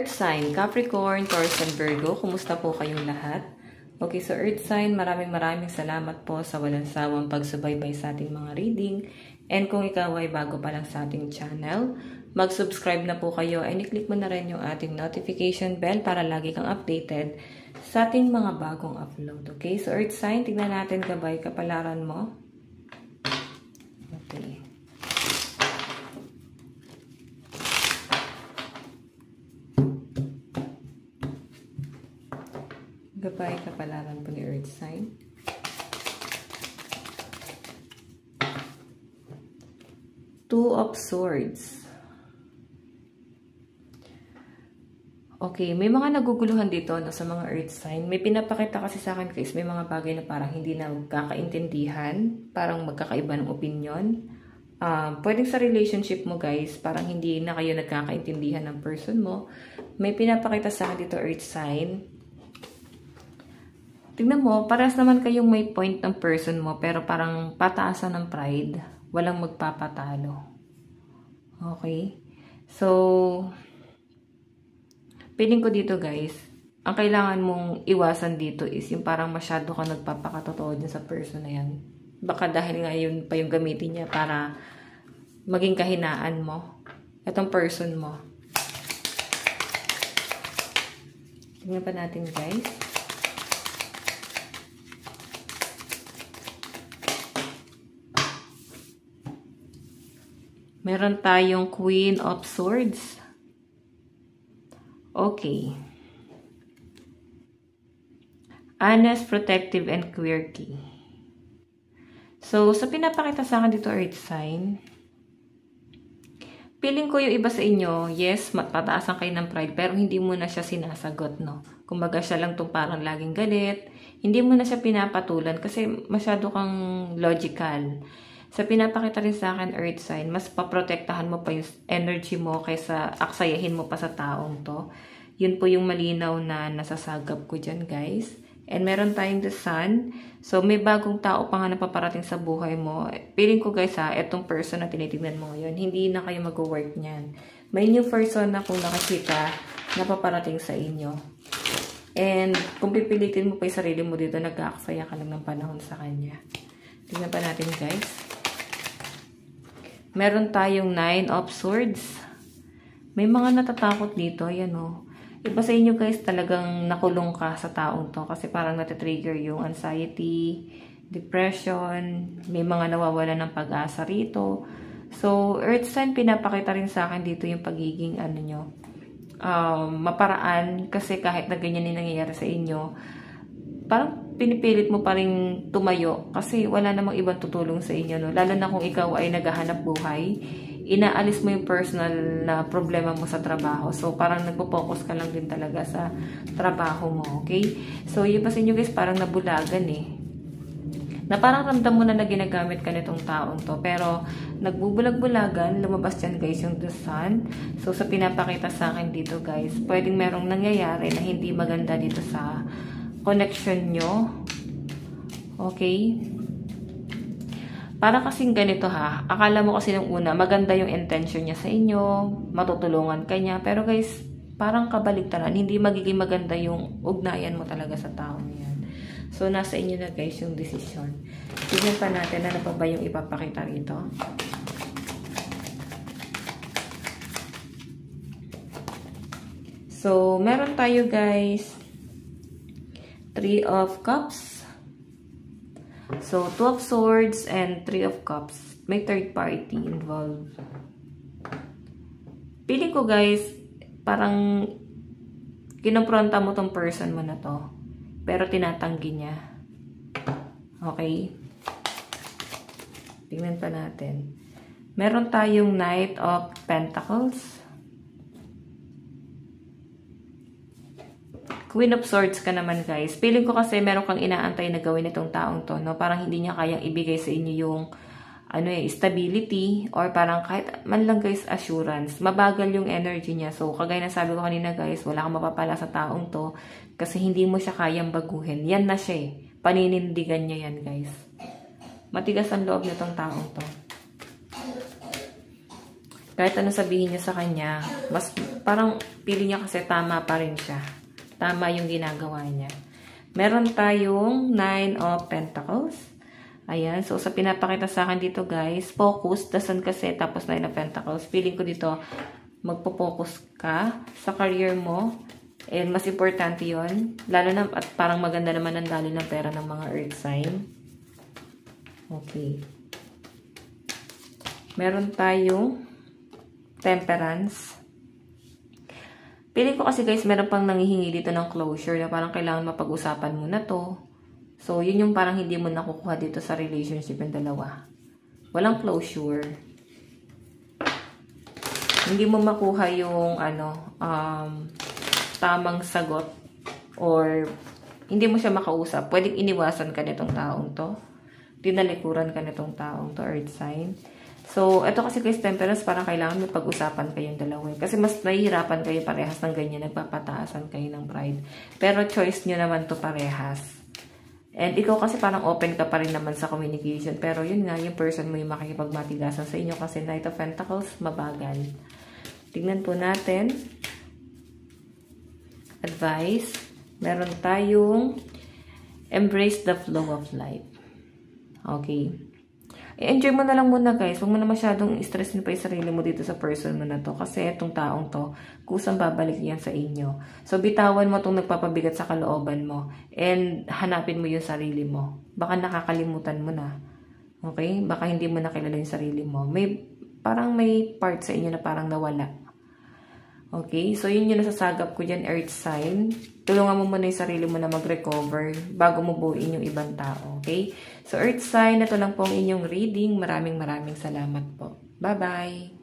Earth sign, Capricorn, Taurus, and Virgo, kumusta po kayong lahat? Okay, so Earth sign, maraming salamat po sa walang sawang pagsubaybay sa ating mga reading. And kung ikaw ay bago pa lang sa ating channel, mag-subscribe na po kayo and i-click mo na rin yung ating notification bell para lagi kang updated sa ating mga bagong upload. Okay, so Earth sign, tignan natin gabay kapalaran mo. Okay. Gabay kapalaran po ni Earth sign. Two of Swords. Okay, may mga naguguluhan dito no, sa mga Earth sign. May pinapakita kasi sa akin guys, may mga bagay na parang hindi na magkakaintindihan, parang magkakaiba ng opinion. Pwedeng sa relationship mo guys, parang hindi na kayo nagkakaintindihan ng person mo. May pinapakita sa akin dito Earth sign. Tingnan mo, parehas naman kayong may point ng person mo, pero parang pataasan ng pride. Walang magpapatalo. Okay? So, feeling ko dito guys, ang kailangan mong iwasan dito is yung parang masyado ka nagpapakatotoo din sa person na yan. Baka dahil nga yun pa yung gamitin niya para maging kahinaan mo. Itong person mo. Tingnan pa natin guys. Meron tayong Queen of Swords. Okay. Honest, protective, and quirky. So, sa pinapakita sa akin dito, Earth sign, feeling ko yung iba sa inyo, yes, pataasan kayo ng pride, pero hindi mo na siya sinasagot, no? Kumbaga siya lang itong parang laging galit. Hindi mo na siya pinapatulan kasi masyado kang logical. Sa pinapakita rin sa akin, Earth sign, mas paprotektahan mo pa yung energy mo kaysa aksayahin mo pa sa taong to. Yun po yung malinaw na nasasagap ko dyan, guys. And meron tayong the Sun. So, may bagong tao pa nga napaparating sa buhay mo. Feeling ko, guys, etong person na tinitignan mo ngayon, hindi na kayo mag-work niyan. May new person na kung nakakita na paparating sa inyo. And kung pipilitin mo pa yung sarili mo dito, nag-aaksaya ka lang ng panahon sa kanya. Tingnan pa natin, guys. Meron tayong Nine of Swords. May mga natatakot dito. Yan o. Iba sa inyo guys, talagang nakulong ka sa taong to. Kasi parang natitrigger yung anxiety, depression. May mga nawawala ng pag-asa rito. So, Earth sign, pinapakita rin sa akin dito yung pagiging ano nyo, maparaan. Kasi kahit na ganyan yung nangyayari sa inyo, parang pinipilit mo pa rin tumayo kasi wala namang ibang tutulong sa inyo, no? Lalo na kung ikaw ay naghahanap buhay, inaalis mo yung personal na problema mo sa trabaho. So, parang nagpo-focus ka lang din talaga sa trabaho mo, okay? So, yun pa sa inyo guys, parang nabulagan eh. Na parang ramdam mo na ginagamit ka nitong taong to. Pero, nagbubulag-bulagan, lumabas dyan guys yung the Sun. So, sa pinapakita sa akin dito guys, pwedeng merong nangyayari na hindi maganda dito sa connection nyo. Okay? Para kasing ganito ha. Akala mo kasi nung una, maganda yung intention niya sa inyo. Matutulungan ka niya. Pero guys, parang kabaligtaran. Hindi magiging maganda yung ugnayan mo talaga sa tao niyan. So, nasa inyo na guys yung decision. Tignan pa natin ano pa ba yung ipapakita rito. So, meron tayo guys Three of Cups. So, Two of Swords and Three of Cups. May third party involved. Feeling ko guys, parang kinompronta mo tong person mo na to. Pero tinatanggi niya. Okay? Tingnan pa natin. Meron tayong Knight of Pentacles. Queen of Swords ka naman guys. Feeling ko kasi meron kang inaantay na gawin itong taong to, no? Parang hindi niya kayang ibigay sa inyo yung stability or parang kahit man lang guys assurance. Mabagal yung energy niya. So, kagaya na sabi ko kanina guys, wala kang mapapala sa taong to kasi hindi mo siya kayang baguhin. Yan na siya eh. Paninindigan niya yan guys. Matigas ang loob nitong taong to. Kahit ano sabihin niya sa kanya, mas parang pili niya kasi tama pa rin siya. Tama yung ginagawa niya. Meron tayong 9 of Pentacles. Ayan. So, sa pinapakita sa akin dito, guys, focus. Dasan kasi, tapos 9 of Pentacles. Feeling ko dito, magpo-focus ka sa career mo. And mas importante yon, lalo na, at parang maganda naman ang daloy ng pera ng mga earth sign. Okay. Meron tayong Temperance. Pili ko kasi guys, meron pang nangihingi dito ng closure na parang kailangan mapag-usapan mo na to. So, yun yung parang hindi mo nakukuha dito sa relationship ng dalawa. Walang closure. Hindi mo makuha yung tamang sagot or hindi mo siya makausap. Pwedeng iniwasan ka nitong taong to. Tinalikuran ka nitong taong to, earth sign. So, ito kasi guys, Temperance, parang kailangan may pag-usapan kayong dalawa. Kasi mas nahihirapan kayo parehas ng ganyan, nagpapataasan kayo ng pride. Pero choice nyo naman to parehas. And ikaw kasi parang open ka pa rin naman sa communication. Pero yun nga, yung person mo yung makikipagmatigasan sa inyo kasi Knight of Pentacles, mabagal. Tingnan po natin. Advice. Meron tayong embrace the flow of life. Okay. I-enjoy mo na lang muna guys. Huwag mo na masyadong stressin pa yung sarili mo dito sa person mo na to. Kasi itong taong to, kusang babalik yan sa inyo. So, bitawan mo itong nagpapabigat sa kalooban mo. And hanapin mo yung sarili mo. Baka nakakalimutan mo na. Okay? Baka hindi mo nakilala yung sarili mo. Parang may part sa inyo na parang nawala. Okay? So, yun yung nasasagap ko dyan, earth sign. Tulungan mo muna yung sarili mo na mag-recover bago mo buuin yung ibang tao. Okay? So, earth sign, ito lang po ang inyong reading. Maraming salamat po. Bye-bye!